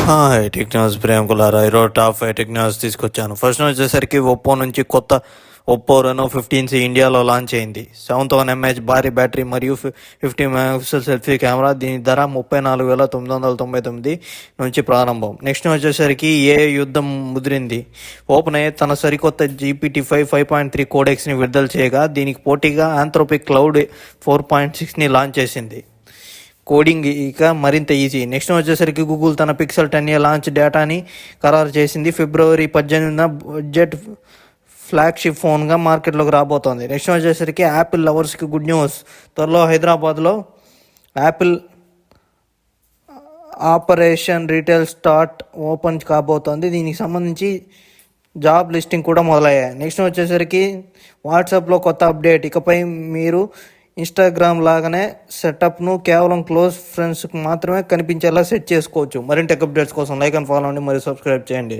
Technology ప్రేమికులారా ఈరోజు top 5 technology తీసుకొచ్చాను. First వచ్చేసరికి ఒప్పో నుంచి కొత్త ఒప్పో రెనో 15C ఇండియాలో లాంచ్ అయింది. 7,000 mAh భారీ బ్యాటరీ మరియు 50 మెగాపిక్సెల్ సెల్ఫీ కెమెరా. దీని ధర 34,999 నుంచి ప్రారంభం. నెక్స్ట్ వచ్చేసరికి యుద్ధం ముదిరింది. ఓపెన్ అయ్యే తన సరికొత్త GPT-5 5.3 కోడెక్స్ని విడుదల చేయగా దీనికి పోటీగా ఆంథ్రోపిక్ క్లౌడ్ 4.6ని లాంచ్ చేసింది. కోడింగ్ ఇక మరింత ఈజీ. నెక్స్ట్ వచ్చేసరికి గూగుల్ తన పిక్సెల్ 10A లాంచ్ డేటాని ఖరారు చేసింది. ఫిబ్రవరి 18న బడ్జెట్ ఫ్లాగ్షిప్ ఫోన్గా మార్కెట్లోకి రాబోతోంది. నెక్స్ట్ వచ్చేసరికి యాపిల్ లవర్స్కి గుడ్ న్యూస్. త్వరలో హైదరాబాద్లో Apple operation retail start open కాబోతోంది. దీనికి సంబంధించి జాబ్ లిస్టింగ్ కూడా మొదలయ్యాయి. నెక్స్ట్ వచ్చేసరికి వాట్సాప్లో కొత్త అప్డేట్. ఇకపై మీరు ఇన్స్టాగ్రామ్ లాగానే సెటప్ను కేవలం క్లోజ్ ఫ్రెండ్స్కి మాత్రమే కనిపించేలా సెట్ చేసుకోవచ్చు. మరింటి అప్డేట్స్ కోసం లైక్ అండ్ ఫాలో అండి మరియు సబ్స్క్రైబ్ చేయండి.